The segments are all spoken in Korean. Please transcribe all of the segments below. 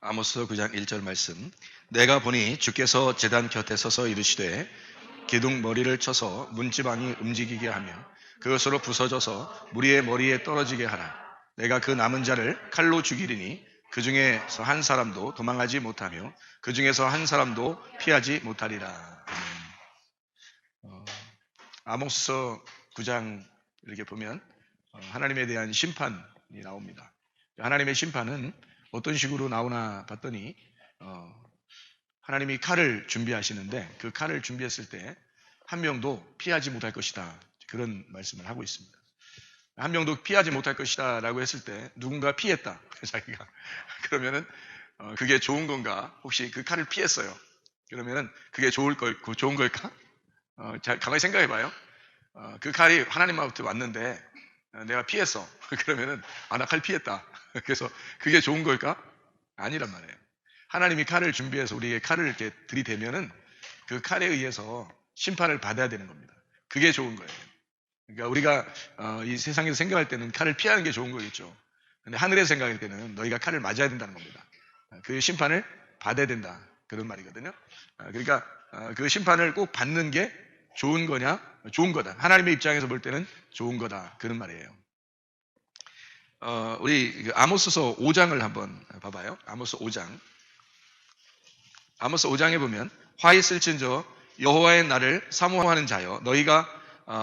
아모스 9장 1절 말씀. 내가 보니 주께서 제단 곁에 서서 이르시되 기둥 머리를 쳐서 문지방이 움직이게 하며 그것으로 부서져서 무리의 머리에 떨어지게 하라. 내가 그 남은 자를 칼로 죽이리니 그 중에서 한 사람도 도망하지 못하며 그 중에서 한 사람도 피하지 못하리라. 아모스 9장 이렇게 보면 하나님에 대한 심판이 나옵니다. 하나님의 심판은 어떤 식으로 나오나 봤더니 하나님이 칼을 준비하시는데 그 칼을 준비했을 때 한 명도 피하지 못할 것이다, 그런 말씀을 하고 있습니다. 한 명도 피하지 못할 것이다 라고 했을 때 누군가 피했다 자기가 그러면은 그게 좋은 건가? 혹시 그 칼을 피했어요. 그러면은 그게 좋은 걸까? 잘 가만히 생각해 봐요. 그 칼이 하나님한테 왔는데 내가 피했어. 그러면은 나 칼 피했다. 그래서 그게 좋은 걸까? 아니란 말이에요. 하나님이 칼을 준비해서 우리에게 칼을 이렇게 들이대면은 그 칼에 의해서 심판을 받아야 되는 겁니다. 그게 좋은 거예요. 그러니까 우리가 이 세상에서 생각할 때는 칼을 피하는 게 좋은 거겠죠. 근데 하늘에서 생각할 때는 너희가 칼을 맞아야 된다는 겁니다. 그 심판을 받아야 된다, 그런 말이거든요. 그러니까 그 심판을 꼭 받는 게 좋은 거냐? 좋은 거다. 하나님의 입장에서 볼 때는 좋은 거다, 그런 말이에요. 우리 아모스서 5장을 한번 봐봐요. 아모스 5장. 아모스 5장에 보면 화 있을진저 여호와의 날을 사모하는 자여 너희가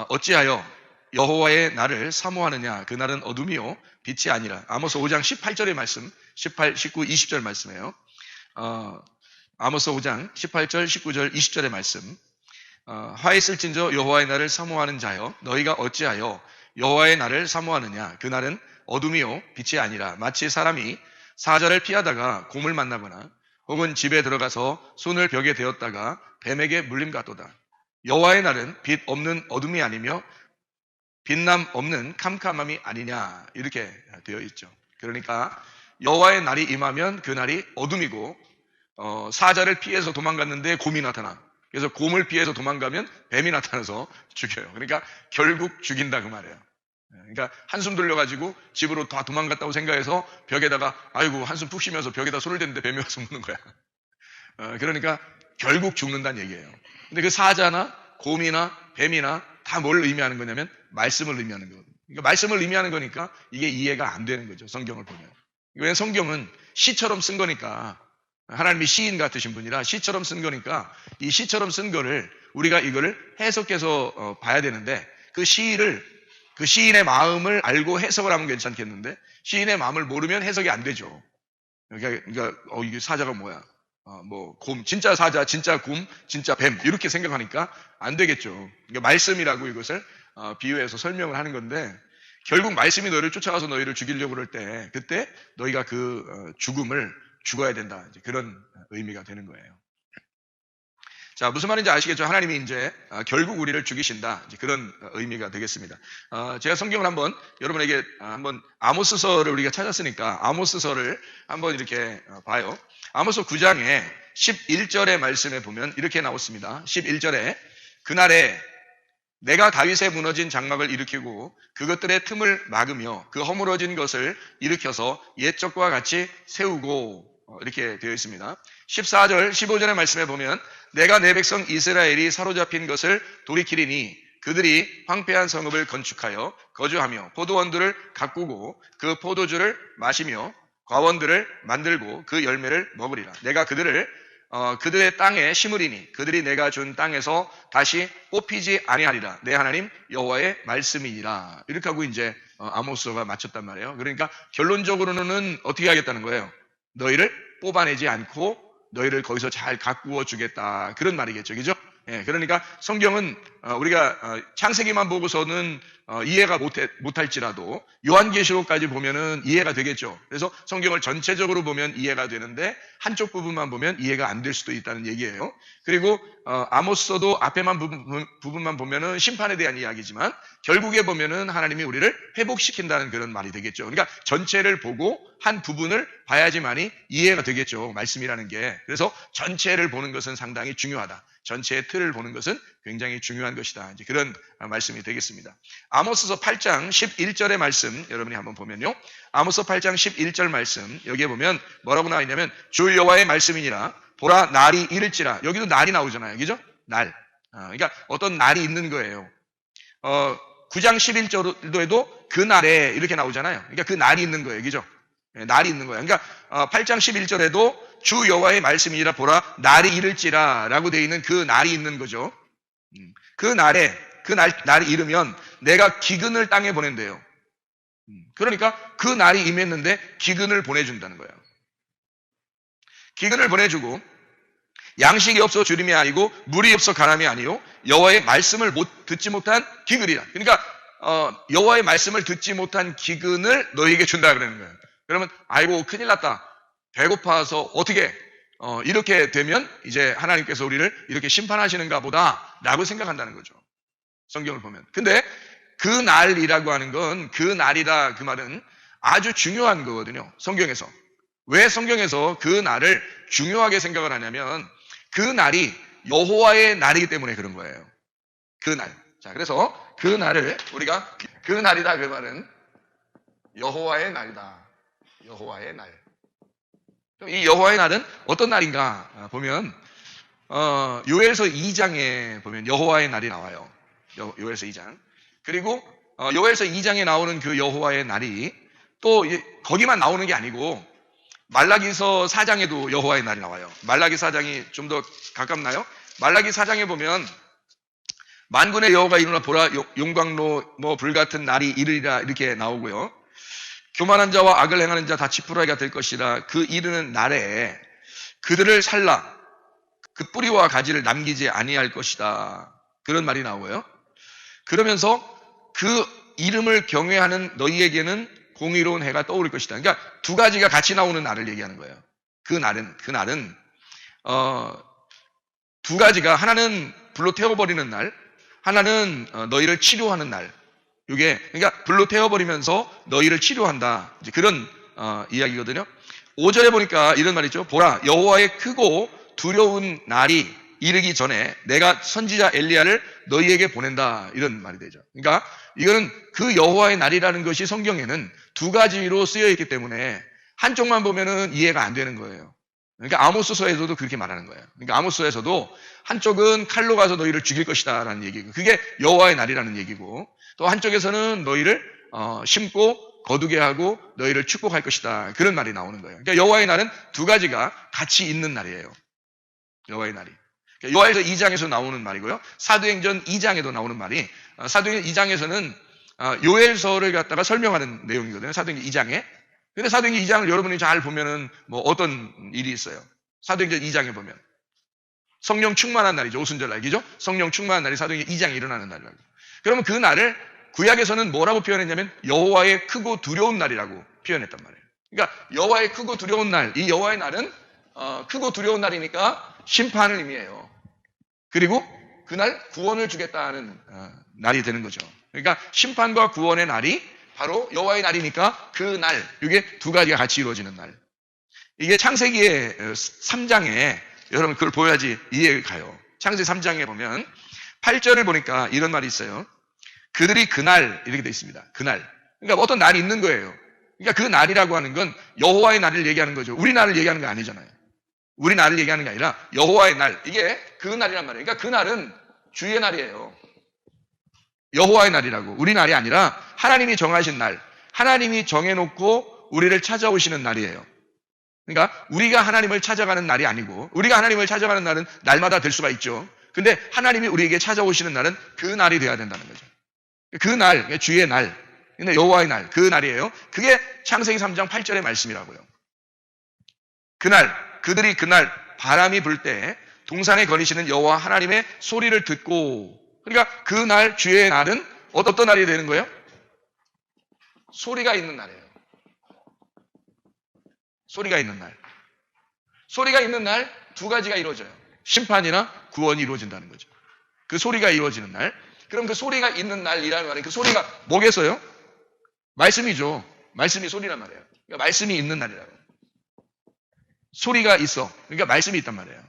어찌하여 여호와의 날을 사모하느냐? 그 날은 어둠이요 빛이 아니라. 아모스 5장 18절의 말씀, 18, 19, 20절 말씀이에요. 아모스 5장 18절, 19절, 20절의 말씀. 화 있을진저 여호와의 날을 사모하는 자여 너희가 어찌하여 여호와의 날을 사모하느냐? 그 날은 어둠이요 빛이 아니라. 마치 사람이 사자를 피하다가 곰을 만나거나 혹은 집에 들어가서 손을 벽에 대었다가 뱀에게 물림 같도다. 여호와의 날은 빛 없는 어둠이 아니며 빛남 없는 캄캄함이 아니냐, 이렇게 되어 있죠. 그러니까 여호와의 날이 임하면 그 날이 어둠이고, 사자를 피해서 도망갔는데 곰이 나타나. 그래서 곰을 피해서 도망가면 뱀이 나타나서 죽여요. 그러니까 결국 죽인다, 그 말이에요. 그러니까 한숨 돌려가지고 집으로 다 도망갔다고 생각해서 벽에다가 아이고 한숨 푹 쉬면서 벽에다 손을 댔는데 뱀이 와서 묻는 거야. 그러니까 결국 죽는다는 얘기예요. 근데 그 사자나 곰이나 뱀이나 다 뭘 의미하는 거냐면 말씀을 의미하는 거거든요. 그러니까 말씀을 의미하는 거니까 이게 이해가 안 되는 거죠, 성경을 보면. 왜냐하면 성경은 시처럼 쓴 거니까, 하나님이 시인 같으신 분이라 시처럼 쓴 거니까 이 시처럼 쓴 거를 우리가 이거를 해석해서 봐야 되는데, 그 시인의 마음을 알고 해석을 하면 괜찮겠는데 시인의 마음을 모르면 해석이 안 되죠. 그러니까 이게 사자가 뭐야? 곰, 진짜 사자, 진짜 곰, 진짜 뱀, 이렇게 생각하니까 안 되겠죠. 그러니까 말씀이라고 이것을 비유해서 설명을 하는 건데, 결국 말씀이 너희를 쫓아가서 너희를 죽이려고 그럴 때 그때 너희가 그 죽음을 죽어야 된다, 이제 그런 의미가 되는 거예요. 자, 무슨 말인지 아시겠죠? 하나님이 이제 결국 우리를 죽이신다, 이제 그런 의미가 되겠습니다. 제가 성경을 한번 여러분에게 한번 아모스서를 우리가 찾았으니까 아모스서를 한번 이렇게 봐요. 아모스 9장에 11절의 말씀에 보면 이렇게 나왔습니다. 11절에 그날에 내가 다윗의 무너진 장막을 일으키고 그것들의 틈을 막으며 그 허물어진 것을 일으켜서 옛적과 같이 세우고, 이렇게 되어 있습니다. 14절, 15절의 말씀에 보면 내가 내 백성 이스라엘이 사로잡힌 것을 돌이키리니 그들이 황폐한 성읍을 건축하여 거주하며 포도원들을 가꾸고 그 포도주를 마시며 과원들을 만들고 그 열매를 먹으리라. 내가 그들의 땅에 심으리니 그들이 내가 준 땅에서 다시 뽑히지 아니하리라. 내 하나님 여호와의 말씀이니라. 이렇게 하고 이제 아모스가 마쳤단 말이에요. 그러니까 결론적으로는 어떻게 하겠다는 거예요? 너희를 뽑아내지 않고 너희를 거기서 잘 가꾸어 주겠다, 그런 말이겠죠. 그죠? 예, 그러니까 성경은 우리가 창세기만 보고서는 이해가 못할지라도 요한계시록까지 보면은 이해가 되겠죠. 그래서 성경을 전체적으로 보면 이해가 되는데 한쪽 부분만 보면 이해가 안 될 수도 있다는 얘기예요. 그리고 아모스도 앞에만 부분만 보면은 심판에 대한 이야기지만 결국에 보면은 하나님이 우리를 회복시킨다는 그런 말이 되겠죠. 그러니까 전체를 보고 한 부분을 봐야지만이 이해가 되겠죠. 말씀이라는 게. 그래서 전체를 보는 것은 상당히 중요하다. 전체의 틀을 보는 것은 굉장히 중요한 것이다. 이제 그런 말씀이 되겠습니다. 아모스서 8장 11절의 말씀 여러분이 한번 보면요. 아모스 8장 11절 말씀 여기에 보면 뭐라고 나와 있냐면 주 여호와의 말씀이니라 보라 날이 이를지라. 여기도 날이 나오잖아요. 그죠? 날. 그러니까 어떤 날이 있는 거예요. 9장 11절에도 그 날에 이렇게 나오잖아요. 그러니까 그 날이 있는 거예요. 그죠? 날이 있는 거예요. 그러니까 8장 11절에도 주 여호와의 말씀이라 보라 날이 이를지라 라고 되어 있는 그 날이 있는 거죠. 그 날에 날이 이르면 내가 기근을 땅에 보낸대요. 그러니까 그 날이 임했는데 기근을 보내준다는 거예요. 기근을 보내주고 양식이 없어 주림이 아니고 물이 없어 가람이 아니요 여호와의 말씀을 듣지 못한 기근이라. 그러니까 여호와의 말씀을 듣지 못한 기근을 너희에게 준다 그러는 거예요. 그러면 아이고 큰일 났다. 배고파서 어떻게 이렇게 되면 이제 하나님께서 우리를 이렇게 심판하시는가 보다라고 생각한다는 거죠. 성경을 보면. 근데 그 날이라고 하는 건 그 날이라 그 말은 아주 중요한 거거든요. 성경에서. 왜 성경에서 그 날을 중요하게 생각을 하냐면 그 날이 여호와의 날이기 때문에 그런 거예요. 그 날. 자, 그래서 그 날을 우리가 그 날이다 그 말은 여호와의 날이다. 여호와의 날. 이 여호와의 날은 어떤 날인가 보면 요엘서 2장에 보면 여호와의 날이 나와요. 요엘서 2장. 그리고 요엘서 2장에 나오는 그 여호와의 날이 또 거기만 나오는 게 아니고 말라기서 4장에도 여호와의 날이 나와요. 말라기 4장이 좀 더 가깝나요? 말라기 4장에 보면 만군의 여호가 일어나 보라 용광로 불같은 날이 이르리라 이렇게 나오고요. 교만한 자와 악을 행하는 자 다 지푸라기가 될 것이라 그 이르는 날에 그들을 살라 그 뿌리와 가지를 남기지 아니할 것이다. 그런 말이 나오고요. 그러면서 그 이름을 경외하는 너희에게는 공의로운 해가 떠오를 것이다. 그러니까 두 가지가 같이 나오는 날을 얘기하는 거예요. 그 날은 두 가지가 하나는 불로 태워버리는 날, 하나는 너희를 치료하는 날. 이게 그러니까 불로 태워버리면서 너희를 치료한다. 이제 그런 이야기거든요. 5절에 보니까 이런 말이 있죠. 보라 여호와의 크고 두려운 날이 이르기 전에 내가 선지자 엘리야를 너희에게 보낸다. 이런 말이 되죠. 그러니까 이거는 그 여호와의 날이라는 것이 성경에는 두 가지로 쓰여 있기 때문에 한쪽만 보면은 이해가 안 되는 거예요. 그러니까 아모스서에서도 그렇게 말하는 거예요. 그러니까 아모스서에서도 한쪽은 칼로 가서 너희를 죽일 것이다라는 얘기고 그게 여호와의 날이라는 얘기고 또 한쪽에서는 너희를 심고 거두게 하고 너희를 축복할 것이다. 그런 말이 나오는 거예요. 그러니까 여호와의 날은 두 가지가 같이 있는 날이에요. 여호와의 날이. 요한에서 2장에서 나오는 말이고요. 사도행전 2장에도 나오는 말이 사도행전 2장에서는 요엘서를 갖다가 설명하는 내용이거든요. 사도행전 2장에. 근데 사도행전 2장을 여러분이 잘 보면은 뭐 어떤 일이 있어요. 사도행전 2장에 보면 성령 충만한 날이죠. 오순절 날이죠. 성령 충만한 날이 사도행전 2장에 일어나는 날이라고. 그러면 그 날을 구약에서는 뭐라고 표현했냐면 여호와의 크고 두려운 날이라고 표현했단 말이에요. 그러니까 여호와의 크고 두려운 날, 이 여호와의 날은 크고 두려운 날이니까 심판을 의미해요. 그리고 그날 구원을 주겠다는 날이 되는 거죠. 그러니까 심판과 구원의 날이 바로 여호와의 날이니까 그 날, 이게 두 가지가 같이 이루어지는 날. 이게 창세기의 3장에 여러분 그걸 보여야지 이해가 가요. 창세기 3장에 보면 8절을 보니까 이런 말이 있어요. 그들이 그날 이렇게 되어 있습니다. 그날. 그러니까 어떤 날이 있는 거예요. 그러니까 그 날이라고 하는 건 여호와의 날을 얘기하는 거죠. 우리 날을 얘기하는 거 아니잖아요. 우리 날을 얘기하는 게 아니라 여호와의 날. 이게 그 날이란 말이에요. 그러니까 그 날은 주의 날이에요. 여호와의 날이라고. 우리 날이 아니라 하나님이 정하신 날. 하나님이 정해놓고 우리를 찾아오시는 날이에요. 그러니까 우리가 하나님을 찾아가는 날이 아니고 우리가 하나님을 찾아가는 날은 날마다 될 수가 있죠. 근데 하나님이 우리에게 찾아오시는 날은 그 날이 돼야 된다는 거죠. 그 날, 주의 날, 여호와의 날, 그 날이에요. 그게 창세기 3장 8절의 말씀이라고요. 그날, 그들이 그날 바람이 불 때 동산에 거니시는 여호와 하나님의 소리를 듣고 그러니까 그 날 주의 날은 어떤 날이 되는 거예요? 소리가 있는 날이에요. 소리가 있는 날. 소리가 있는 날 두 가지가 이루어져요. 심판이나 구원이 이루어진다는 거죠. 그 소리가 이루어지는 날. 그럼 그 소리가 있는 날이라는 말은 그 소리가 뭐겠어요? 말씀이죠. 말씀이 소리란 말이에요. 그러니까 말씀이 있는 날이라고. 소리가 있어. 그러니까 말씀이 있단 말이에요.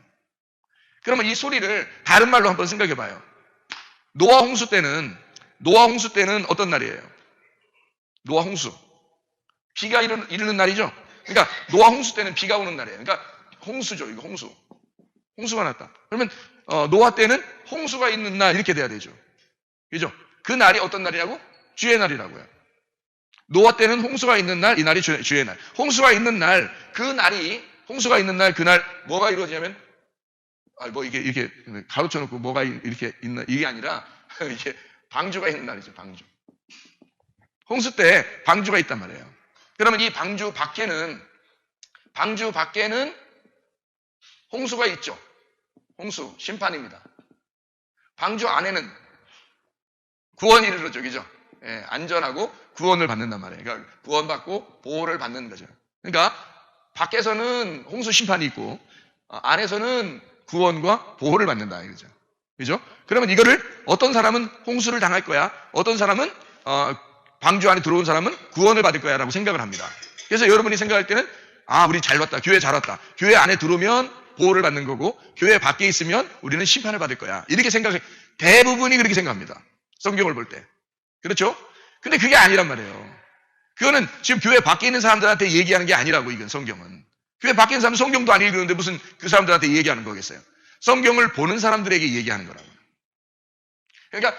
그러면 이 소리를 다른 말로 한번 생각해 봐요. 노아 홍수 때는 어떤 날이에요? 노아 홍수. 비가 이르는 날이죠. 그러니까 노아 홍수 때는 비가 오는 날이에요. 그러니까 홍수죠. 이거 홍수. 홍수가 났다. 그러면 노아 때는 홍수가 있는 날 이렇게 돼야 되죠. 그죠? 그 날이 어떤 날이라고? 주의 날이라고요. 노아 때는 홍수가 있는 날, 이 날이 주의 날. 홍수가 있는 날, 홍수가 있는 날, 그날 뭐가 이루어지냐면, 이렇게 가로쳐 놓고 뭐가 이렇게 있는, 이게 아니라, 이게 방주가 있는 날이죠, 방주. 홍수 때 방주가 있단 말이에요. 그러면 이 방주 밖에는 홍수가 있죠. 홍수, 심판입니다. 방주 안에는 구원이 이르러죠, 그죠? 예, 안전하고 구원을 받는단 말이에요. 그러니까 구원받고 보호를 받는 거죠. 그러니까 밖에서는 홍수 심판이 있고 안에서는 구원과 보호를 받는다 이거죠. 그죠? 그러면 이거를 어떤 사람은 홍수를 당할 거야. 어떤 사람은 방주 안에 들어온 사람은 구원을 받을 거야라고 생각을 합니다. 그래서 여러분이 생각할 때는 우리 잘 왔다. 교회 잘 왔다. 교회 안에 들어오면 보호를 받는 거고 교회 밖에 있으면 우리는 심판을 받을 거야. 이렇게 생각해. 대부분이 그렇게 생각합니다. 성경을 볼 때. 그렇죠? 근데 그게 아니란 말이에요. 그거는 지금 교회 밖에 있는 사람들한테 얘기하는 게 아니라고, 이건 성경은. 교회 밖에 있는 사람은 성경도 안 읽는데 무슨 그 사람들한테 얘기하는 거겠어요. 성경을 보는 사람들에게 얘기하는 거라고요. 그러니까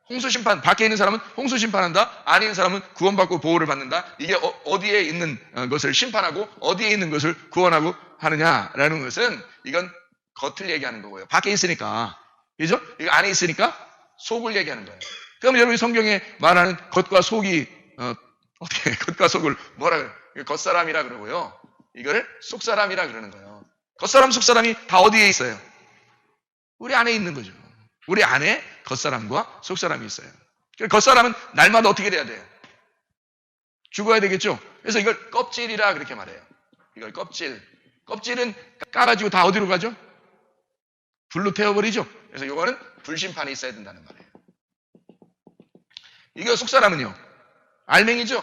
홍수 심판, 밖에 있는 사람은 홍수 심판한다, 안에 있는 사람은 구원받고 보호를 받는다. 이게 어디에 있는 것을 심판하고 어디에 있는 것을 구원하고 하느냐라는 것은 이건 겉을 얘기하는 거고요. 밖에 있으니까, 그죠? 이거 안에 있으니까 속을 얘기하는 거예요. 그럼 여러분이 성경에 말하는 겉과 속이 어떻게 겉과 속을 뭐라 그래요? 겉사람이라 그러고요. 이거를 속사람이라 그러는 거예요. 겉사람, 속사람이 다 어디에 있어요? 우리 안에 있는 거죠. 우리 안에 겉사람과 속사람이 있어요. 겉사람은 날마다 어떻게 돼야 돼요? 죽어야 되겠죠? 그래서 이걸 껍질이라 그렇게 말해요. 이걸 껍질. 껍질은 까가지고 다 어디로 가죠? 불로 태워버리죠? 그래서 이거는 불심판이 있어야 된다는 말이에요. 이거 속사람은요, 알맹이죠?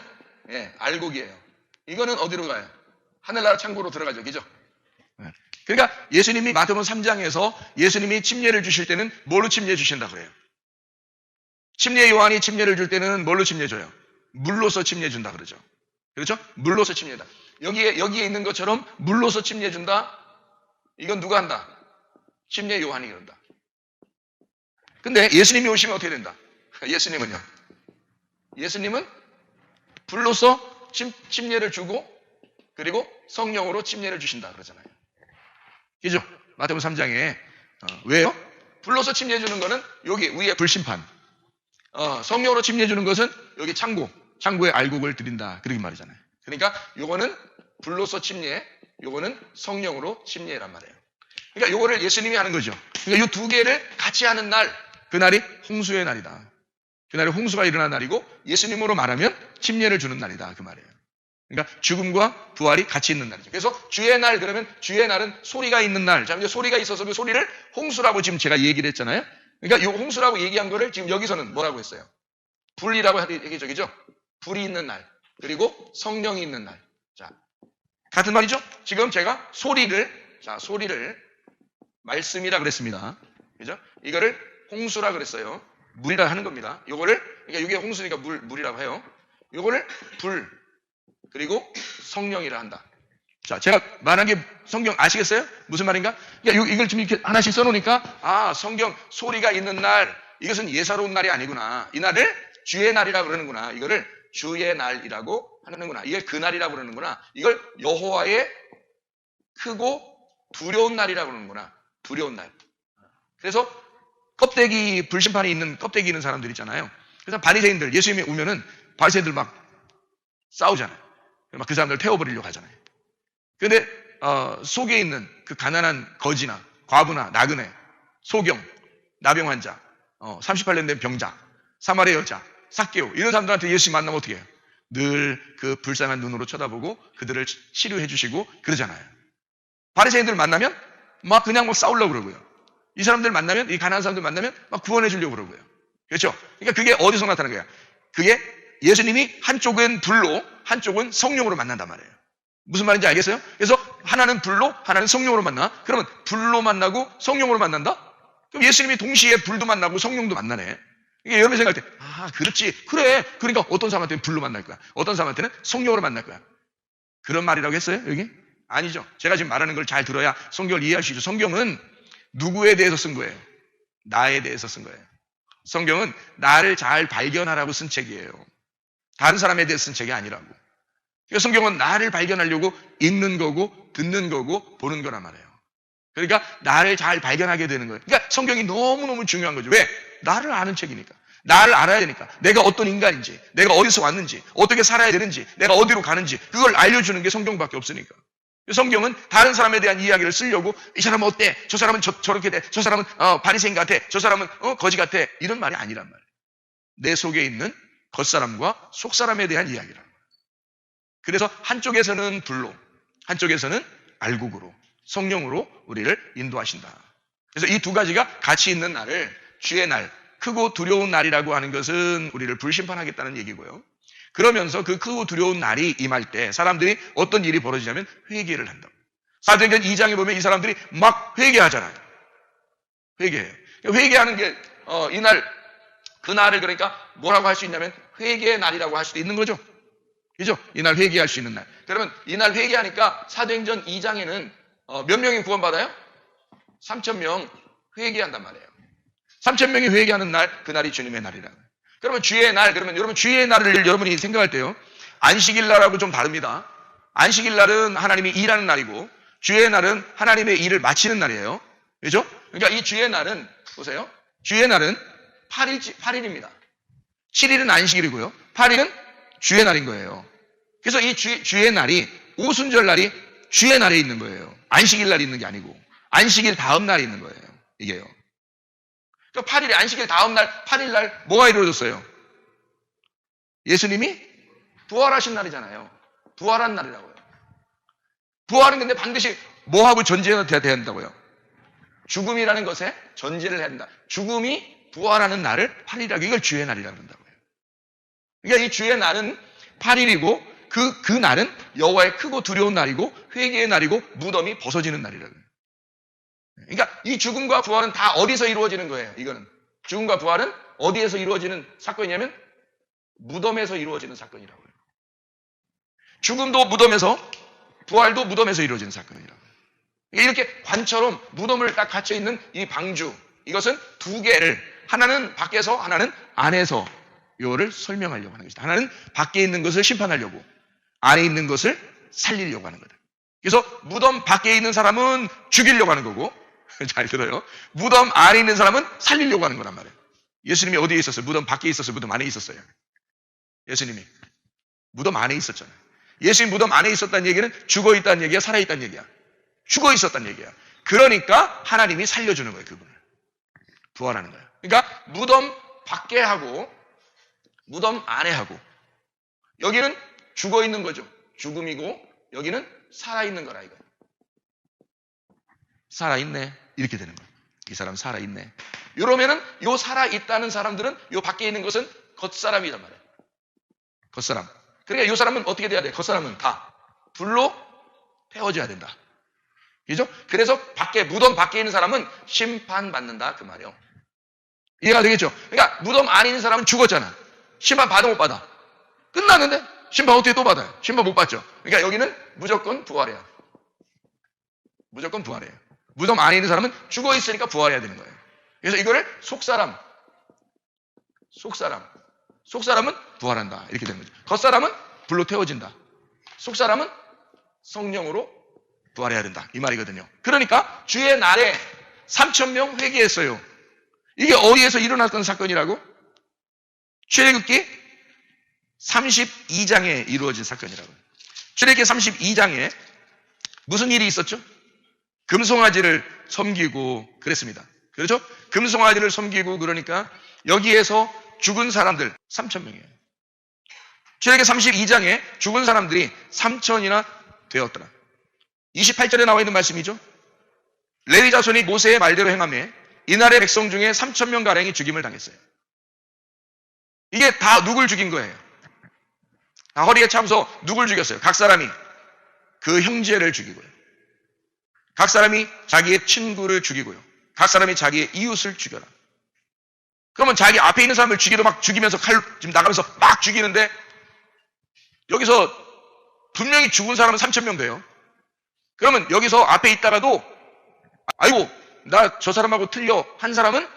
예, 알곡이에요. 이거는 어디로 가요? 하늘나라 창고로 들어가죠, 그죠? 그러니까 예수님이 마태복음 3장에서 예수님이 침례를 주실 때는 뭘로 침례 주신다 그래요? 침례 요한이 침례를 줄 때는 뭘로 침례 줘요? 물로서 침례 준다 그러죠. 그렇죠? 물로서 침례다. 여기에 있는 것처럼 물로서 침례 준다. 이건 누가 한다? 침례 요한이 그런다. 근데 예수님이 오시면 어떻게 된다? 예수님은 불로서 침례를 주고 그리고 성령으로 침례를 주신다 그러잖아요. 그죠? 마태복음 3장에 왜요? 불로서 침례 주는 거는 여기 위에 불심판, 성령으로 침례 주는 것은 여기 창고에 알곡을 드린다 그렇게 말이잖아요. 그러니까 요거는 불로서 침례, 요거는 성령으로 침례란 말이에요. 그러니까 요거를 예수님이 하는 거죠. 그러니까 요 두 개를 같이 하는 날, 그날이 홍수의 날이다. 그날이 홍수가 일어난 날이고 예수님으로 말하면 침례를 주는 날이다 그 말이에요. 그러니까 죽음과 부활이 같이 있는 날이죠. 그래서 주의 날 그러면 주의 날은 소리가 있는 날. 자, 이제 소리가 있어서 그 소리를 홍수라고 지금 제가 얘기를 했잖아요. 그러니까 이 홍수라고 얘기한 거를 지금 여기서는 뭐라고 했어요? 불이라고 얘기죠, 그죠? 불이 있는 날 그리고 성령이 있는 날. 자, 같은 말이죠? 지금 제가 소리를 말씀이라 그랬습니다. 그죠? 이거를 홍수라 그랬어요. 물이라 하는 겁니다. 요거를, 그러니까 이게 홍수니까 물이라고 해요. 요거를 불, 그리고 성령이라 한다. 자, 제가 말한 게 성경 아시겠어요? 무슨 말인가? 그러니까 이걸 지금 이렇게 하나씩 써놓으니까, 성경 소리가 있는 날, 이것은 예사로운 날이 아니구나. 이 날을 주의 날이라고 그러는구나. 이거를 주의 날이라고 하는구나. 이게 그 날이라고 그러는구나. 이걸 여호와의 크고 두려운 날이라고 그러는구나. 두려운 날. 그래서 껍데기, 불심판이 있는 껍데기 있는 사람들 있잖아요. 그래서 바리새인들, 예수님이 오면은 바리새인들 막 싸우잖아요. 막 그 사람들 태워버리려고 하잖아요. 근데 속에 있는 그 가난한 거지나 과부나 나그네, 소경, 나병 환자, 38년 된 병자, 사마리아 여자, 삭개오 이런 사람들한테 예수님 만나면 어떻게 해요? 늘 그 불쌍한 눈으로 쳐다보고 그들을 치료해 주시고 그러잖아요. 바리새인들 만나면 막 그냥 뭐 싸우려고 그러고요. 이 사람들 만나면, 이 가난한 사람들 만나면 막 구원해 주려고 그러고요. 그렇죠? 그러니까 그게 어디서 나타나는 거야? 그게 예수님이 한쪽은 불로, 한쪽은 성령으로 만난단 말이에요. 무슨 말인지 알겠어요? 그래서 하나는 불로, 하나는 성령으로 만나. 그러면 불로 만나고 성령으로 만난다? 그럼 예수님이 동시에 불도 만나고 성령도 만나네. 이게 여러분이 생각할 때, 아, 그렇지. 그래. 그러니까 어떤 사람한테는 불로 만날 거야. 어떤 사람한테는 성령으로 만날 거야. 그런 말이라고 했어요, 여기? 아니죠. 제가 지금 말하는 걸 잘 들어야 성경을 이해할 수 있죠. 성경은 누구에 대해서 쓴 거예요? 나에 대해서 쓴 거예요. 성경은 나를 잘 발견하라고 쓴 책이에요. 다른 사람에 대해서 쓴 책이 아니라고. 그러니까 성경은 나를 발견하려고 읽는 거고, 듣는 거고, 보는 거란 말이에요. 그러니까 나를 잘 발견하게 되는 거예요. 그러니까 성경이 너무너무 중요한 거죠. 왜? 나를 아는 책이니까. 나를 알아야 되니까. 내가 어떤 인간인지, 내가 어디서 왔는지, 어떻게 살아야 되는지, 내가 어디로 가는지, 그걸 알려주는 게 성경밖에 없으니까. 성경은 다른 사람에 대한 이야기를 쓰려고 이 사람은 어때? 저 사람은 저렇게 돼. 저 사람은 바리새인 같아. 저 사람은 거지 같아. 이런 말이 아니란 말이에요. 내 속에 있는 겉사람과 속사람에 대한 이야기란 말이에요. 그래서 한쪽에서는 불로, 한쪽에서는 알곡으로, 성령으로 우리를 인도하신다. 그래서 이 두 가지가 같이 있는 날을 주의 날, 크고 두려운 날이라고 하는 것은 우리를 불심판하겠다는 얘기고요. 그러면서 그 크고 두려운 날이 임할 때 사람들이 어떤 일이 벌어지냐면 회개를 한다. 사도행전 2장에 보면 이 사람들이 막 회개하잖아요. 회개해요. 회개하는 게 이날, 그 날을 그러니까 뭐라고 할 수 있냐면 회개의 날이라고 할 수도 있는 거죠. 그죠? 이날 회개할 수 있는 날. 그러면 이날 회개하니까 사도행전 2장에는 몇 명이 구원받아요? 3,000명 회개한단 말이에요. 3,000명이 회개하는 날, 그날이 주님의 날이라고. 그러면 주의 날, 그러면 여러분 주의 날을 여러분이 생각할 때요. 안식일 날하고 좀 다릅니다. 안식일 날은 하나님이 일하는 날이고 주의 날은 하나님의 일을 마치는 날이에요. 그죠? 그러니까 이 주의 날은 보세요. 주의 날은 8일입니다. 7일은 안식일이고요. 8일은 주의 날인 거예요. 그래서 이 주의 날이 오순절 날이 주의 날에 있는 거예요. 안식일 날이 있는 게 아니고 안식일 다음 날이 있는 거예요. 이게요. 그러니까 8일에 안식일 다음 날 8일 날 뭐가 이루어졌어요? 예수님이 부활하신 날이잖아요. 부활한 날이라고요. 부활은 근데 반드시 뭐하고 전제해야 된다고요? 죽음이라는 것에 전제를 해야 된다. 죽음이 부활하는 날을 8일이라고, 이걸 주의 날이라고 한다고요. 그러니까 이 주의 날은 8일이고 그 날은 여호와의 크고 두려운 날이고 회개의 날이고 무덤이 벗어지는 날이라고요. 그러니까 이 죽음과 부활은 다 어디서 이루어지는 거예요? 이거는 죽음과 부활은 어디에서 이루어지는 사건이냐면 무덤에서 이루어지는 사건이라고요. 죽음도 무덤에서, 부활도 무덤에서 이루어지는 사건이라고요. 이렇게 관처럼 무덤을 딱 갇혀 있는 이 방주, 이것은 두 개를, 하나는 밖에서 하나는 안에서 이거를 설명하려고 하는 것이다. 하나는 밖에 있는 것을 심판하려고, 안에 있는 것을 살리려고 하는 거다. 그래서 무덤 밖에 있는 사람은 죽이려고 하는 거고, 잘 들어요. 무덤 안에 있는 사람은 살리려고 하는 거란 말이에요. 예수님이 어디에 있었어요? 무덤 밖에 있었어요? 무덤 안에 있었어요? 예수님이 무덤 안에 있었잖아요. 예수님 무덤 안에 있었다는 얘기는 죽어 있다는 얘기야, 살아 있다는 얘기야? 죽어 있었다는 얘기야. 그러니까 하나님이 살려주는 거예요, 그분을. 부활하는 거예요. 그러니까 무덤 밖에 하고 무덤 안에 하고, 여기는 죽어 있는 거죠. 죽음이고 여기는 살아 있는 거라 이거예요. 살아 있네. 이렇게 되는 거예요. 이 사람 살아 있네. 이러면은 요 살아 있다는 사람들은 요 밖에 있는 것은 겉사람이란 말이에요. 겉사람. 그러니까 이 사람은 어떻게 돼야 돼? 겉사람은 다 불로 태워져야 된다. 그죠? 그래서 무덤 밖에 있는 사람은 심판받는다. 그 말이에요. 이해가 되겠죠? 그러니까 무덤 안에 있는 사람은 죽었잖아. 심판 받아 못 받아? 끝났는데 심판 어떻게 또 받아요? 심판 못 받죠. 그러니까 여기는 무조건 부활해야 돼. 무조건 부활해요. 무덤 안에 있는 사람은 죽어 있으니까 부활해야 되는 거예요. 그래서 이거를 속사람은 부활한다. 이렇게 되는 거죠. 겉사람은 불로 태워진다. 속사람은 성령으로 부활해야 된다. 이 말이거든요. 그러니까 주의 날에 3,000명 회개했어요. 이게 어디에서 일어났던 사건이라고? 출애굽기 32장에 이루어진 사건이라고요. 출애굽기 32장에 무슨 일이 있었죠? 금송아지를 섬기고 그랬습니다. 그렇죠? 금송아지를 섬기고 그러니까 여기에서 죽은 사람들 3,000명이에요. 출애굽기 32장에 죽은 사람들이 3,000이나 되었더라. 28절에 나와 있는 말씀이죠. 레위 자손이 모세의 말대로 행하며 이날의 백성 중에 3,000명 가량이 죽임을 당했어요. 이게 다 누굴 죽인 거예요? 다 허리에 차면서 누굴 죽였어요? 각 사람이 그 형제를 죽이고요. 각 사람이 자기의 친구를 죽이고요. 각 사람이 자기의 이웃을 죽여라. 그러면 자기 앞에 있는 사람을 죽이도 막 죽이면서 칼로 지금 나가면서 막 죽이는데 여기서 분명히 죽은 사람은 3,000명 돼요. 그러면 여기서 앞에 있다가도 아이고 나 저 사람하고 틀려 한 사람은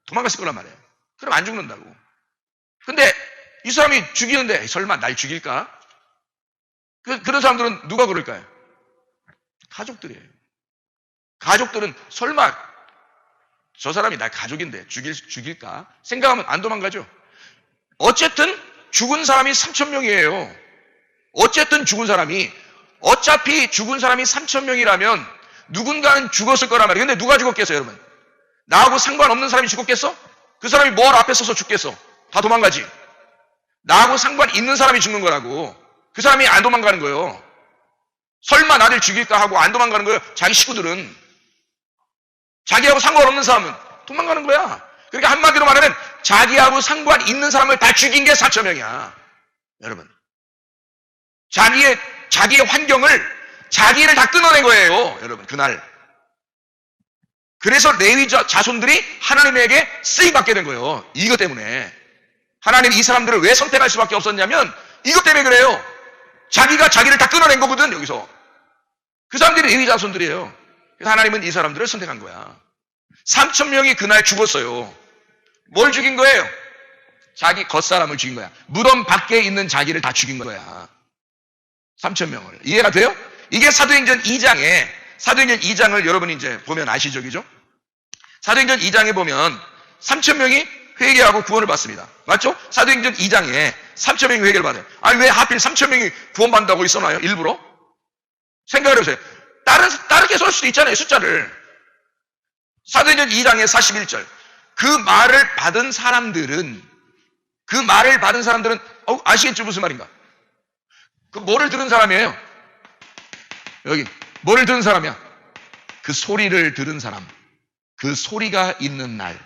도망갔을 거란 말이에요. 그럼 안 죽는다고. 근데 이 사람이 죽이는데 설마 날 죽일까? 그런 사람들은 누가 그럴까요? 가족들이에요. 가족들은 설마 저 사람이 날 가족인데 죽일까? 생각하면 안 도망가죠. 어쨌든 죽은 사람이 3,000명이에요. 어쨌든 죽은 사람이 어차피 죽은 사람이 3,000명이라면 누군가는 죽었을 거란 말이에요. 근데 누가 죽었겠어요, 여러분? 나하고 상관없는 사람이 죽었겠어? 그 사람이 뭘 앞에 서서 죽겠어? 다 도망가지. 나하고 상관 있는 사람이 죽는 거라고. 그 사람이 안 도망가는 거예요. 설마 나를 죽일까 하고 안 도망가는 거예요. 자기 식구들은. 자기하고 상관없는 사람은 도망가는 거야. 그러니까 한마디로 말하면 자기하고 상관 있는 사람을 다 죽인 게 4,000명이야. 여러분. 자기의 환경을, 자기를 다 끊어낸 거예요. 여러분, 그날. 그래서 레위 자손들이 하나님에게 쓰임받게 된 거예요. 이것 때문에. 하나님 이 사람들을 왜 선택할 수밖에 없었냐면 이것 때문에 그래요. 자기가 자기를 다 끊어낸 거거든, 여기서. 그 사람들이 레위 자손들이에요. 그래서 하나님은 이 사람들을 선택한 거야. 3,000명이 그날 죽었어요. 뭘 죽인 거예요? 자기 겉사람을 죽인 거야. 무덤 밖에 있는 자기를 다 죽인 거야. 3,000명을. 이해가 돼요? 이게 사도행전 2장을 여러분이 이제 보면 아시죠? 그죠? 사도행전 2장에 보면 3,000명이 회개하고 구원을 받습니다. 맞죠? 사도행전 2장에 3,000명이 회개를 받아요. 아니, 왜 하필 3,000명이 구원받는다고 있어놔요? 일부러? 생각을 해보세요. 다르게 설 수도 있잖아요, 숫자를. 사도행전 2장의 41절. 그 말을 받은 사람들은, 아시겠죠? 무슨 말인가? 그 뭐를 들은 사람이에요? 여기. 뭐를 들은 사람이야? 그 소리를 들은 사람. 그 소리가 있는 날.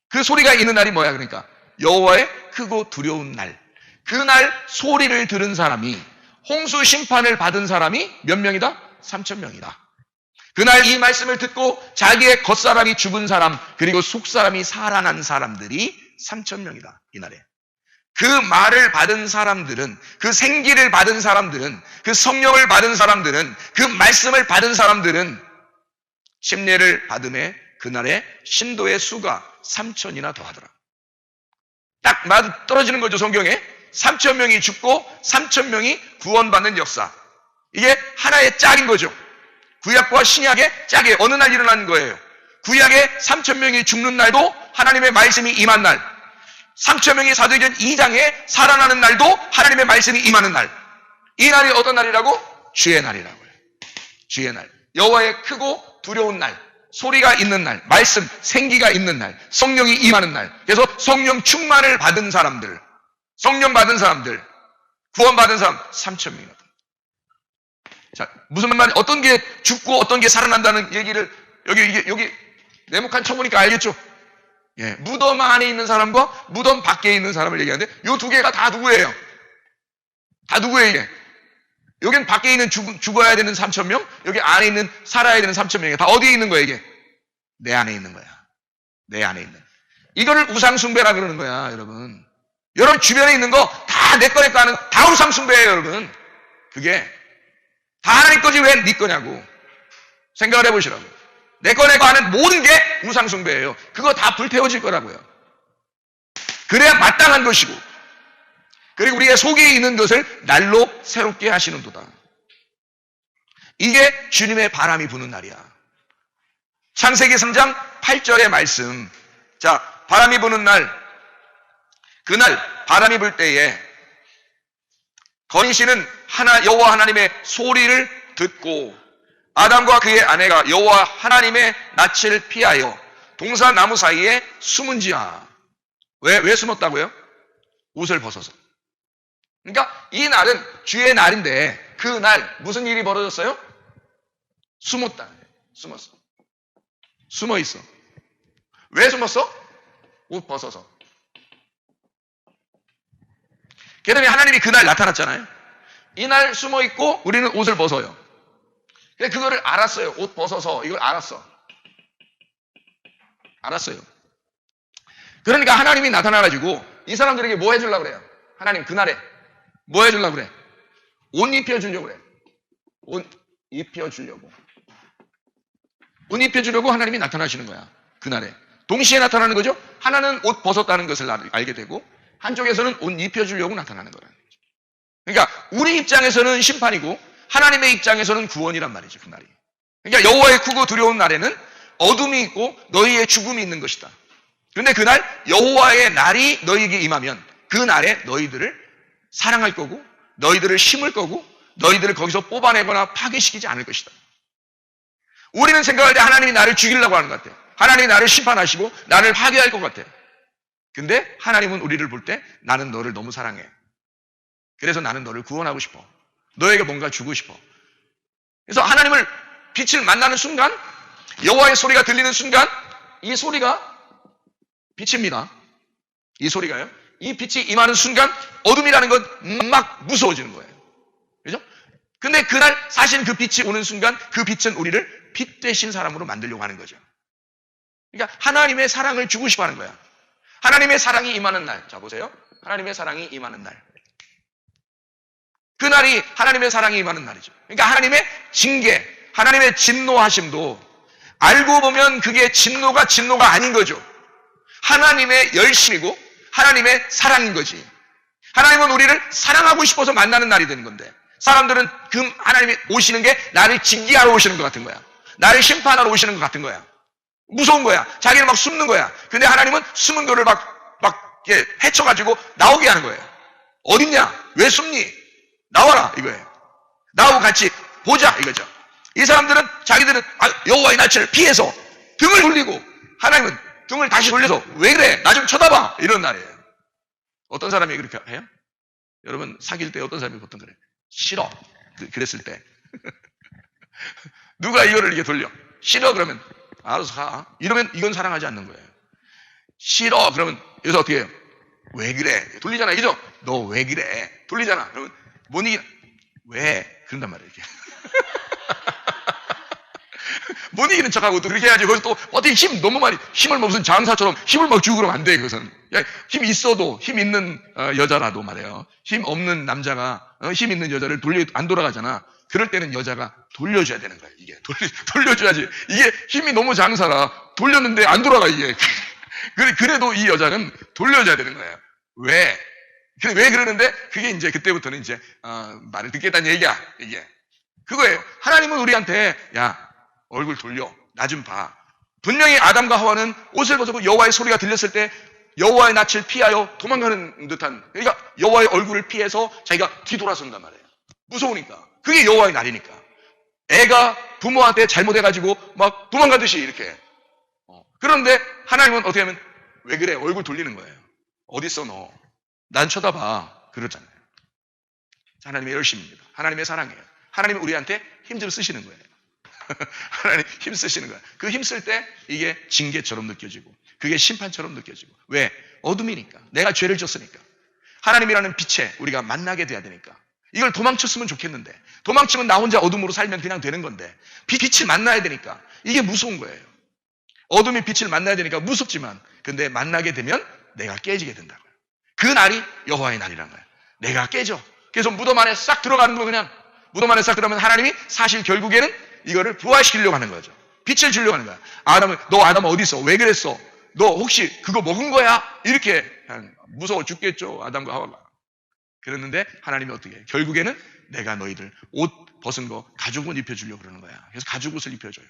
그 소리가 있는 날이 뭐야, 그러니까? 여호와의 크고 두려운 날. 그날 소리를 들은 사람이, 홍수 심판을 받은 사람이 몇 명이다? 3,000명이다. 그날 이 말씀을 듣고 자기의 겉사람이 죽은 사람, 그리고 속사람이 살아난 사람들이 3,000명이다. 이날에. 그 말을 받은 사람들은, 그 생기를 받은 사람들은, 그 성령을 받은 사람들은, 그 말씀을 받은 사람들은 침례를 받음에 그날에 신도의 수가 3,000이나 더하더라. 딱 맞아 떨어지는 거죠, 성경에. 3,000명이 죽고 3,000명이 구원받는 역사. 이게 하나의 짝인 거죠. 구약과 신약의 짝이 어느 날 일어나는 거예요. 구약에 3,000명이 죽는 날도 하나님의 말씀이 임한 날. 3,000명이 사도행전 2장에 살아나는 날도 하나님의 말씀이 임하는 날. 이 날이 어떤 날이라고? 주의 날이라고요. 주의 날. 여호와의 크고 두려운 날. 소리가 있는 날. 말씀, 생기가 있는 날. 성령이 임하는 날. 그래서 성령 충만을 받은 사람들, 성령 받은 사람들, 구원받은 사람 3,000명이다. 자, 무슨 말이, 어떤 게 죽고 어떤 게 살아난다는 얘기를 여기 네모칸 쳐보니까 알겠죠? 예, 무덤 안에 있는 사람과 무덤 밖에 있는 사람을 얘기하는데 이 두 개가 다 누구예요? 다 누구예요, 이게? 여긴 밖에 있는 죽어야 되는 3,000명, 여기 안에 있는 살아야 되는 3,000명이 다 어디에 있는 거야, 이게? 내 안에 있는 거야. 내 안에 있는. 이거를 우상숭배라 그러는 거야, 여러분. 여러분 주변에 있는 거 다 내 거니까 하는 다 우상숭배예요, 여러분. 그게 다 하나님 거지 왜 네 거냐고. 생각을 해보시라고. 내 거 하는 모든 게 우상숭배예요. 그거 다 불태워질 거라고요. 그래야 마땅한 것이고, 그리고 우리의 속에 있는 것을 날로 새롭게 하시는도다. 이게 주님의 바람이 부는 날이야. 창세기 3장 8절의 말씀. 자, 바람이 부는 날, 그날 바람이 불 때에 거인씨는 여호와 하나님의 소리를 듣고 아담과 그의 아내가 여호와 하나님의 낯을 피하여 동사나무 사이에 숨은지야. 왜 숨었다고요? 옷을 벗어서. 그러니까 이 날은 주의 날인데 그 날 무슨 일이 벌어졌어요? 숨었다. 숨었어. 숨어 있어. 왜 숨었어? 옷 벗어서. 그러니 하나님이 그날 나타났잖아요. 이날 숨어 있고 우리는 옷을 벗어요. 근데 그거를 알았어요. 옷 벗어서 이걸 알았어요. 그러니까 하나님이 나타나가지고 이 사람들에게 뭐 해주려고 그래요? 하나님 그날에 뭐 해주려고 그래? 옷 입혀주려고 그래. 옷 입혀주려고. 옷 입혀주려고 하나님이 나타나시는 거야. 그날에. 동시에 나타나는 거죠. 하나는 옷 벗었다는 것을 알게 되고 한쪽에서는 옷 입혀주려고 나타나는 거라는 거죠. 그러니까 우리 입장에서는 심판이고 하나님의 입장에서는 구원이란 말이죠. 그날이. 그러니까 여호와의 크고 두려운 날에는 어둠이 있고 너희의 죽음이 있는 것이다. 그런데 그날 여호와의 날이 너희에게 임하면 그 날에 너희들을 사랑할 거고 너희들을 심을 거고 너희들을 거기서 뽑아내거나 파괴시키지 않을 것이다. 우리는 생각할 때 하나님이 나를 죽이려고 하는 것 같아. 하나님이 나를 심판하시고 나를 파괴할 것 같아. 근데 하나님은 우리를 볼 때 나는 너를 너무 사랑해. 그래서 나는 너를 구원하고 싶어. 너에게 뭔가 주고 싶어. 그래서 하나님을 빛을 만나는 순간 여호와의 소리가 들리는 순간 이 소리가 빛입니다. 이 소리가요. 이 빛이 임하는 순간 어둠이라는 건 막 무서워지는 거예요. 그죠? 근데 그날 사실 그 빛이 오는 순간 그 빛은 우리를 빛 대신 사람으로 만들려고 하는 거죠. 그러니까 하나님의 사랑을 주고 싶어 하는 거야. 하나님의 사랑이 임하는 날. 자, 보세요. 하나님의 사랑이 임하는 날. 그날이 하나님의 사랑이 임하는 날이죠. 그러니까 하나님의 징계, 하나님의 진노하심도 알고 보면 그게 진노가 아닌 거죠. 하나님의 열심이고 하나님의 사랑인 거지. 하나님은 우리를 사랑하고 싶어서 만나는 날이 되는 건데 사람들은 그 하나님이 오시는 게 나를 징계하러 오시는 것 같은 거야. 나를 심판하러 오시는 것 같은 거야. 무서운 거야. 자기는 막 숨는 거야. 근데 하나님은 숨은 거를 막 헤쳐가지고 나오게 하는 거예요. 어딨냐? 왜 숨니? 나와라 이거예요. 나하고 같이 보자 이거죠. 이 사람들은 자기들은 여호와의 낯을 피해서 등을 돌리고 하나님은 등을 다시 돌려서 왜 그래? 나 좀 쳐다봐 이런 날이에요. 어떤 사람이 그렇게 해요? 여러분 사귈 때 어떤 사람이 보통 그래? 싫어. 그랬을 때 누가 이거를 이렇게 돌려? 싫어 그러면 알아서 가. 이러면 이건 사랑하지 않는 거예요. 싫어 그러면 여기서 어떻게 해요? 왜 그래? 돌리잖아. 이죠? 너 왜 그래? 돌리잖아. 그러면 못 이기나? 왜? 그런단 말이에요. 이렇게. 못 이기는 척하고 또 그렇게 해야지. 거기서 또 어떻게 힘을 무슨 장사처럼 힘을 막 주고 그러면 안 돼. 그것은. 힘 있어도 힘 있는 여자라도 말이에요. 힘 없는 남자가 힘 있는 여자를 안 돌아가잖아. 그럴 때는 여자가 돌려줘야 되는 거예요. 이게 돌려줘야지. 이게 힘이 너무 장사라 돌렸는데 안 돌아가 이게. 그래도 이 여자는 돌려줘야 되는 거예요. 왜? 왜 그러는데 그게 이제 그때부터는 이제 말을 듣겠다는 얘기야. 이게 그거예요. 하나님은 우리한테 야 얼굴 돌려. 나 좀 봐. 분명히 아담과 하와는 옷을 벗고 여호와의 소리가 들렸을 때 여호와의 낯을 피하여 도망가는 듯한, 그러니까 여호와의 얼굴을 피해서 자기가 뒤돌아선단 말이에요. 무서우니까. 그게 여호와의 날이니까. 애가 부모한테 잘못해가지고 막 도망가듯이 이렇게. 그런데 하나님은 어떻게 하면 왜 그래? 얼굴 돌리는 거예요. 어딨어 너? 난 쳐다봐. 그러잖아요. 하나님의 열심입니다. 하나님의 사랑이에요. 하나님은 우리한테 힘 좀 쓰시는 거예요. 하나님 힘 쓰시는 거예요. 그 힘 쓸 때 이게 징계처럼 느껴지고 그게 심판처럼 느껴지고. 왜? 어둠이니까. 내가 죄를 졌으니까. 하나님이라는 빛에 우리가 만나게 돼야 되니까. 이걸 도망쳤으면 좋겠는데 도망치면 나 혼자 어둠으로 살면 그냥 되는 건데 빛을 만나야 되니까 이게 무서운 거예요. 어둠이 빛을 만나야 되니까 무섭지만 근데 만나게 되면 내가 깨지게 된다고요. 그 날이 여호와의 날이란 거예요. 내가 깨져. 그래서 무덤 안에 싹 들어가는 거. 그냥 무덤 안에 싹 들어가면 하나님이 사실 결국에는 이거를 부활시키려고 하는 거죠. 빛을 주려고 하는 거야. 너 아담 어디 있어? 왜 그랬어? 너 혹시 그거 먹은 거야? 이렇게 무서워 죽겠죠. 아담과 하와가. 그랬는데 하나님이 어떻게 해? 결국에는 내가 너희들 옷 벗은 거 가죽옷 입혀주려고 그러는 거야. 그래서 가죽옷을 입혀줘요.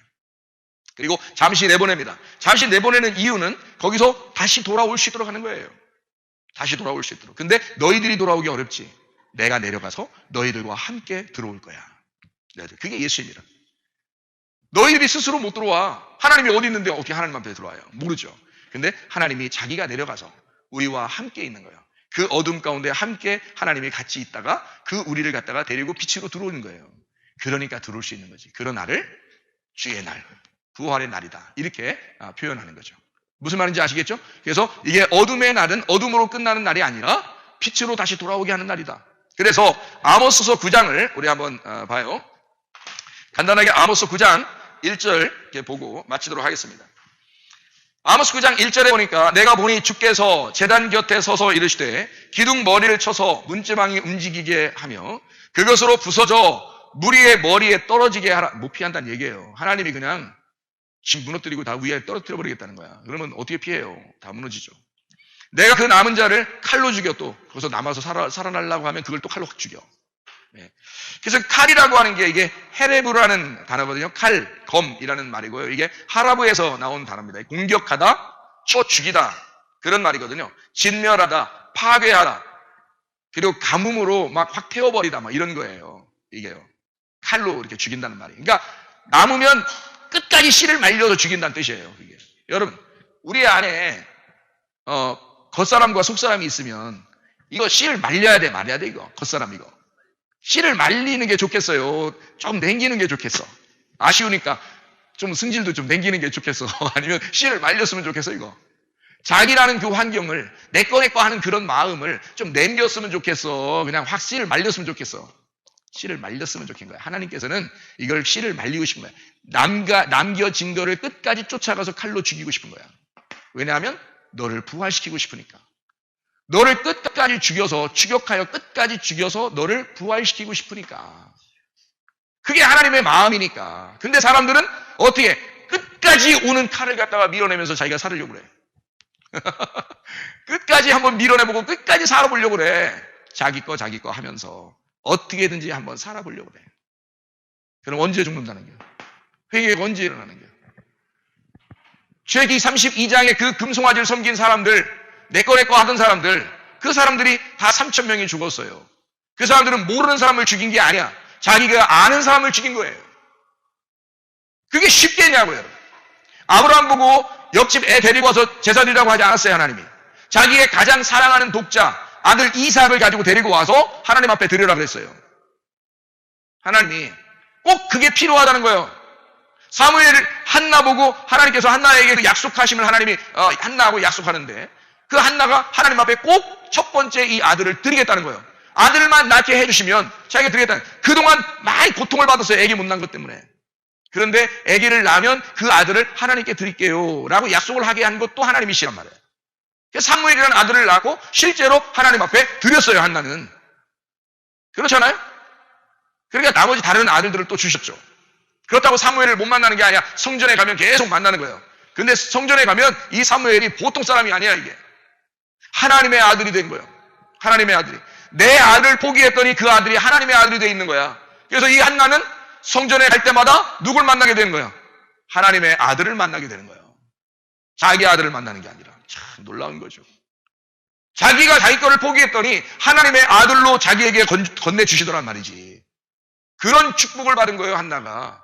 그리고 잠시 내보냅니다. 잠시 내보내는 이유는 거기서 다시 돌아올 수 있도록 하는 거예요. 다시 돌아올 수 있도록. 근데 너희들이 돌아오기 어렵지. 내가 내려가서 너희들과 함께 들어올 거야. 그게 예수입니다. 너희들이 스스로 못 들어와. 하나님이 어디 있는데 어떻게 하나님 앞에 들어와요? 모르죠. 근데 하나님이 자기가 내려가서 우리와 함께 있는 거예요. 그 어둠 가운데 함께 하나님이 같이 있다가 그 우리를 갖다가 데리고 빛으로 들어오는 거예요. 그러니까 들어올 수 있는 거지. 그런 날을 주의 날. 부활의 날이다. 이렇게 표현하는 거죠. 무슨 말인지 아시겠죠? 그래서 이게 어둠의 날은 어둠으로 끝나는 날이 아니라 빛으로 다시 돌아오게 하는 날이다. 그래서 아모스서 9장을 우리 한번 봐요. 간단하게 아모스 9장 1절 이렇게 보고 마치도록 하겠습니다. 아모스 9장 1절에 보니까 내가 보니 주께서 제단 곁에 서서 이르시되 기둥 머리를 쳐서 문지방이 움직이게 하며 그것으로 부서져 무리의 머리에 떨어지게 하라. 못 피한다는 얘기예요. 하나님이 그냥 집 무너뜨리고 다 위에 떨어뜨려 버리겠다는 거야. 그러면 어떻게 피해요? 다 무너지죠. 내가 그 남은 자를 칼로 죽여 또 거기서 남아서 살아나려고 하면 그걸 또 칼로 확 죽여. 네. 그래서 칼이라고 하는 게 이게 헤레브라는 단어거든요. 칼, 검이라는 말이고요. 이게 하라브에서 나온 단어입니다. 공격하다, 쳐 죽이다 그런 말이거든요. 진멸하다, 파괴하다, 그리고 가뭄으로 막 확 태워버리다 막 이런 거예요. 이게요. 칼로 이렇게 죽인다는 말이에요. 그러니까 남으면 끝까지 씨를 말려서 죽인다는 뜻이에요. 이게. 여러분, 우리 안에 겉사람과 속사람이 있으면 이거 씨를 말려야 돼, 말아야 돼 이거. 겉사람 이거. 씨를 말리는 게 좋겠어요? 좀 남기는 게 좋겠어? 아쉬우니까 좀 승질도 좀 남기는 게 좋겠어? 아니면 씨를 말렸으면 좋겠어 이거? 자기라는 그 환경을 내 거 하는 그런 마음을 좀 남겼으면 좋겠어? 그냥 확 씨를 말렸으면 좋겠어? 씨를 말렸으면 좋겠는 거야. 하나님께서는 이걸 씨를 말리고 싶은 거야. 남겨진 거를 끝까지 쫓아가서 칼로 죽이고 싶은 거야. 왜냐하면 너를 부활시키고 싶으니까. 너를 끝까지 죽여서 추격하여 끝까지 죽여서 너를 부활시키고 싶으니까. 그게 하나님의 마음이니까. 근데 사람들은 어떻게 끝까지 오는 칼을 갖다가 밀어내면서 자기가 살으려고 그래. 끝까지 한번 밀어내보고 끝까지 살아보려고 그래. 자기 거 하면서 어떻게든지 한번 살아보려고 그래. 그럼 언제 죽는다는 거야? 회개가 언제 일어나는 거야? 죄기 32장에 그 금송아지를 섬긴 사람들, 내 거 하던 사람들, 그 사람들이 다 3,000명이 죽었어요. 그 사람들은 모르는 사람을 죽인 게 아니야. 자기가 아는 사람을 죽인 거예요. 그게 쉽겠냐고요. 아브라함 보고 옆집 애 데리고 와서 제사드리라고 하지 않았어요, 하나님이. 자기의 가장 사랑하는 독자, 아들 이삭을 가지고 데리고 와서 하나님 앞에 드리라고 그랬어요. 하나님이 꼭 그게 필요하다는 거예요. 사무엘을 한나 보고 하나님께서 한나에게 약속하심을 하나님이 한나하고 약속하는데 그 한나가 하나님 앞에 꼭 첫 번째 이 아들을 드리겠다는 거예요. 아들만 낳게 해주시면 자기가 드리겠다는. 그동안 많이 고통을 받았어요. 아기 못 낳은 것 때문에. 그런데 아기를 낳으면 그 아들을 하나님께 드릴게요 라고 약속을 하게 한 것도 하나님이시란 말이에요. 사무엘이라는 아들을 낳고 실제로 하나님 앞에 드렸어요. 한나는. 그렇잖아요? 그러니까 나머지 다른 아들들을 또 주셨죠. 그렇다고 사무엘을 못 만나는 게 아니야. 성전에 가면 계속 만나는 거예요. 근데 성전에 가면 이 사무엘이 보통 사람이 아니야. 이게 하나님의 아들이 된 거예요. 하나님의 아들이. 내 아들을 포기했더니 그 아들이 하나님의 아들이 돼 있는 거야. 그래서 이 한나는 성전에 갈 때마다 누굴 만나게 되는 거예요? 하나님의 아들을 만나게 되는 거예요. 자기 아들을 만나는 게 아니라. 참 놀라운 거죠. 자기가 자기 거를 포기했더니 하나님의 아들로 자기에게 건네주시더란 말이지. 그런 축복을 받은 거예요, 한나가.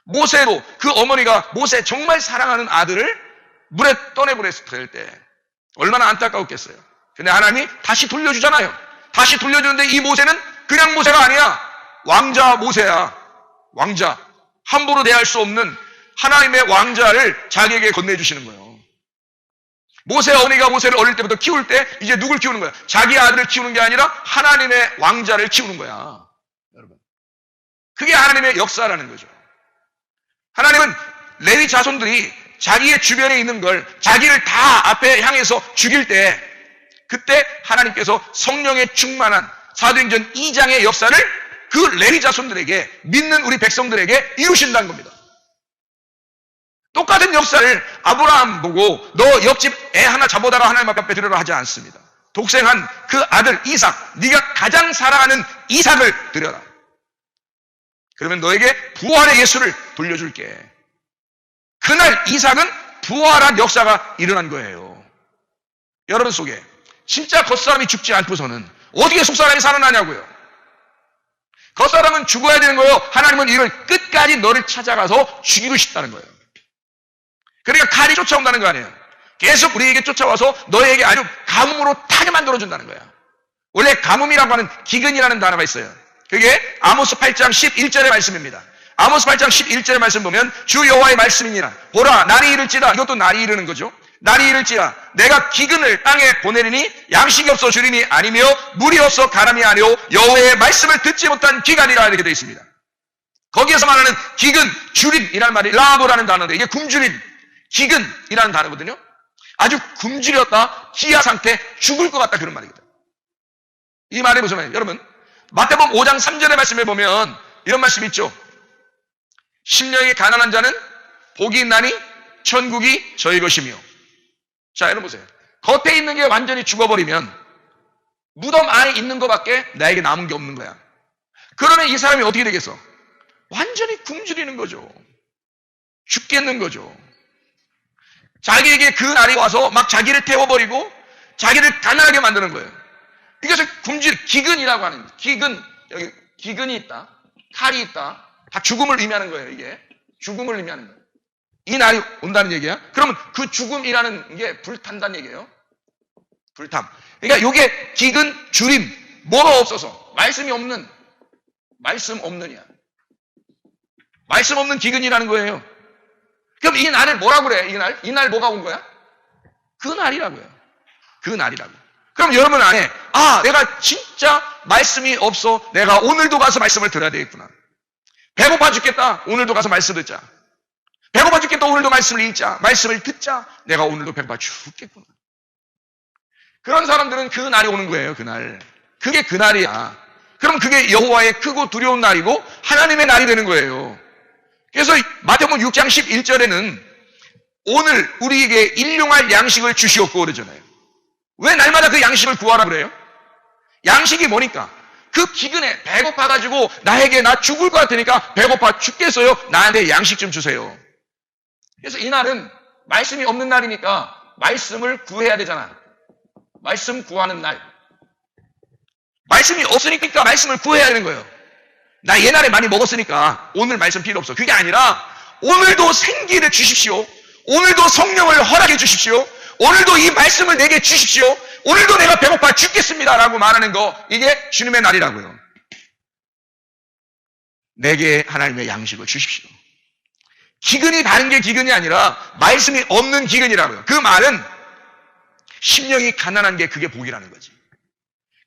모세로 그 어머니가 모세 정말 사랑하는 아들을 물에 떠내보냈을 때 얼마나 안타까웠겠어요. 근데 하나님이 다시 돌려주잖아요. 다시 돌려주는데 이 모세는 그냥 모세가 아니야. 왕자 모세야. 왕자. 함부로 대할 수 없는 하나님의 왕자를 자기에게 건네주시는 거예요. 모세 어머니가 모세를 어릴 때부터 키울 때 이제 누굴 키우는 거야? 자기 아들을 키우는 게 아니라 하나님의 왕자를 키우는 거야. 여러분. 그게 하나님의 역사라는 거죠. 하나님은 레위 자손들이 자기의 주변에 있는 걸 자기를 다 앞에 향해서 죽일 때 그때 하나님께서 성령의 충만한 사도행전 2장의 역사를 그 레위 자손들에게 믿는 우리 백성들에게 이루신다는 겁니다. 똑같은 역사를 아브라함 보고 너 옆집 애 하나 잡아다가 하나님 앞에 드리라 하지 않습니다. 독생한 그 아들 이삭, 네가 가장 사랑하는 이삭을 드려라. 그러면 너에게 부활의 예수를 돌려줄게. 그날 이삭은 부활한 역사가 일어난 거예요. 여러분 속에 진짜 겉사람이 죽지 않고서는 어떻게 속사람이 살아나냐고요. 겉사람은 죽어야 되는 거예요. 하나님은 이를 끝까지 너를 찾아가서 죽이고 싶다는 거예요. 그러니까 칼이 쫓아온다는 거 아니에요. 계속 우리에게 쫓아와서 너에게 아주 가뭄으로 타게 만들어준다는 거예요. 원래 가뭄이라고 하는 기근이라는 단어가 있어요. 그게 아모스 8장 11절의 말씀입니다. 아모스 8장 11절의 말씀 보면 주 여호와의 말씀이니라. 보라, 날이 이를지라. 이것도 날이 이르는 거죠. 날이 이를지라. 내가 기근을 땅에 보내리니 양식이 없어 주리니 아니며 물이 없어 가람이 아니오 여호와의 말씀을 듣지 못한 기간이라 이렇게 되어 있습니다. 거기에서 말하는 기근, 주림이라는 말이 라보라는 단어인데 이게 굶주림, 기근이라는 단어거든요. 아주 굶주렸다, 기아 상태, 죽을 것 같다 그런 말이거든요. 이 말이 무슨 말이에요? 여러분, 마태복음 5장 3절의 말씀에 보면 이런 말씀이 있죠. 심령이 가난한 자는 복이 있나니 천국이 저희 것이며. 자, 여러분 보세요. 겉에 있는 게 완전히 죽어버리면 무덤 안에 있는 것밖에 나에게 남은 게 없는 거야. 그러면 이 사람이 어떻게 되겠어? 완전히 굶주리는 거죠. 죽겠는 거죠. 자기에게 그 날이 와서 막 자기를 태워버리고 자기를 가난하게 만드는 거예요. 이것을 기근이라고 하는 거예요. 기근, 여기 기근이 있다, 칼이 있다, 다 죽음을 의미하는 거예요. 이게 죽음을 의미하는 거예요. 이 날이 온다는 얘기야. 그러면 그 죽음이라는 게 불탄다는 얘기예요. 불탐. 그러니까 이게 기근, 주림, 뭐가 없어서 말씀이 없는, 말씀 없느냐. 말씀 없는 기근이라는 거예요. 그럼 이 날을 뭐라고 그래? 이 날 뭐가 온 거야? 그 날이라고요. 그 날이라고. 그럼 여러분 안에 내가 진짜 말씀이 없어. 내가 오늘도 가서 말씀을 들어야 되겠구나. 배고파 죽겠다. 오늘도 가서 말씀 듣자. 배고파 죽겠다. 오늘도 말씀을 읽자. 말씀을 듣자. 내가 오늘도 배고파 죽겠구나. 그런 사람들은 그 날이 오는 거예요. 그 날. 그게 그 날이야. 그럼 그게 여호와의 크고 두려운 날이고 하나님의 날이 되는 거예요. 그래서 마태복음 6장 11절에는 오늘 우리에게 일용할 양식을 주시옵고 그러잖아요. 왜 날마다 그 양식을 구하라 그래요? 양식이 뭐니까? 그 기근에 배고파가지고 나 죽을 것 같으니까 배고파 죽겠어요. 나한테 양식 좀 주세요. 그래서 이 날은 말씀이 없는 날이니까 말씀을 구해야 되잖아. 말씀 구하는 날. 말씀이 없으니까 말씀을 구해야 되는 거예요. 나 옛날에 많이 먹었으니까 오늘 말씀 필요 없어. 그게 아니라 오늘도 생기를 주십시오. 오늘도 성령을 허락해 주십시오. 오늘도 이 말씀을 내게 주십시오. 오늘도 내가 배고파 죽겠습니다 라고 말하는 거, 이게 주님의 날이라고요. 내게 하나님의 양식을 주십시오. 기근이 다른 게 기근이 아니라 말씀이 없는 기근이라고요. 그 말은 심령이 가난한 게 그게 복이라는 거지.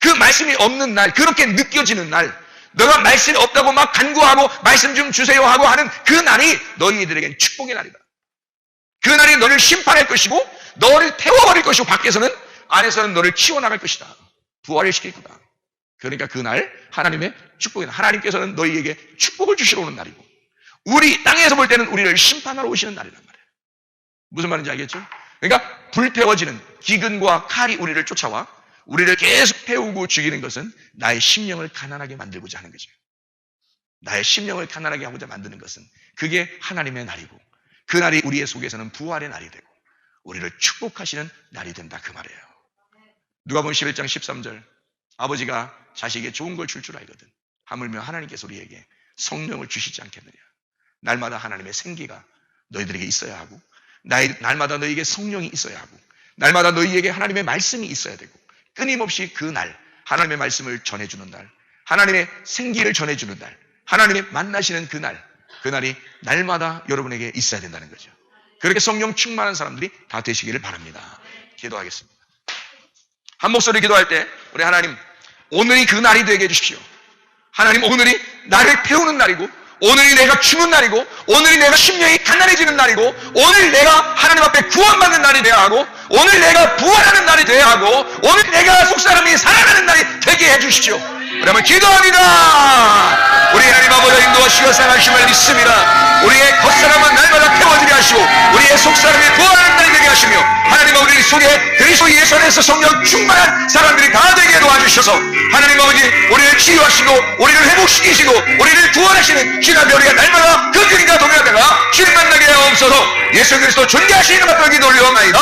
그 말씀이 없는 날, 그렇게 느껴지는 날, 너가 말씀이 없다고 막 간구하고 말씀 좀 주세요 하고 하는 그 날이 너희들에겐 축복의 날이다. 그 날이 너를 심판할 것이고 너를 태워버릴 것이고 밖에서는, 안에서는 너를 키워나갈 것이다. 부활을 시킬 거다. 그러니까 그 날 하나님의 축복이다. 하나님께서는 너희에게 축복을 주시러 오는 날이고 우리 땅에서 볼 때는 우리를 심판하러 오시는 날이란 말이에요. 무슨 말인지 알겠죠? 그러니까 불태워지는 기근과 칼이 우리를 쫓아와 우리를 계속 태우고 죽이는 것은 나의 심령을 가난하게 만들고자 하는 거죠. 나의 심령을 가난하게 하고자 만드는 것은 그게 하나님의 날이고 그 날이 우리의 속에서는 부활의 날이 되고 우리를 축복하시는 날이 된다 그 말이에요. 누가복음 11장 13절 아버지가 자식에게 좋은 걸 줄 알거든. 하물며 하나님께서 우리에게 성령을 주시지 않겠느냐. 날마다 하나님의 생기가 너희들에게 있어야 하고 날마다 너희에게 성령이 있어야 하고 날마다 너희에게 하나님의 말씀이 있어야 되고 끊임없이 그 날 하나님의 말씀을 전해주는 날, 하나님의 생기를 전해주는 날, 하나님의 만나시는 그 날이 날마다 여러분에게 있어야 된다는 거죠. 그렇게 성령 충만한 사람들이 다 되시기를 바랍니다. 기도하겠습니다. 한 목소리 기도할 때 우리 하나님, 오늘이 그 날이 되게 해주십시오. 하나님, 오늘이 나를 태우는 날이고 오늘이 내가 죽는 날이고 오늘이 내가 심령이 가난해지는 날이고 오늘 내가 하나님 앞에 구원받는 날이 되어야 하고 오늘 내가 부활하는 날이 되어야 하고 오늘 내가 속사람이 살아나는 날이 되게 해주십시오. 그러면 기도합니다. 우리 하나님 아버지 인도하시고 사랑하심을 믿습니다. 우리의 겉사람은 날마다 태워지게 하시고 우리의 속사람이 부활하는 날이 되게 하시며 하나님 아버지 우리 속에 그리스도 예수 안에서 성령 충만한 사람들이 다 되게 도와주셔서 하나님 아버지 우리를 치유하시고 우리를 회복시키시고 우리를 구원하시는 주님의 우리가 날마다 그 길과 동행하다가 주님 만나게 하옵소서. 예수 그리스도 존귀하시는 이름 앞에 기도 올려옵나이다.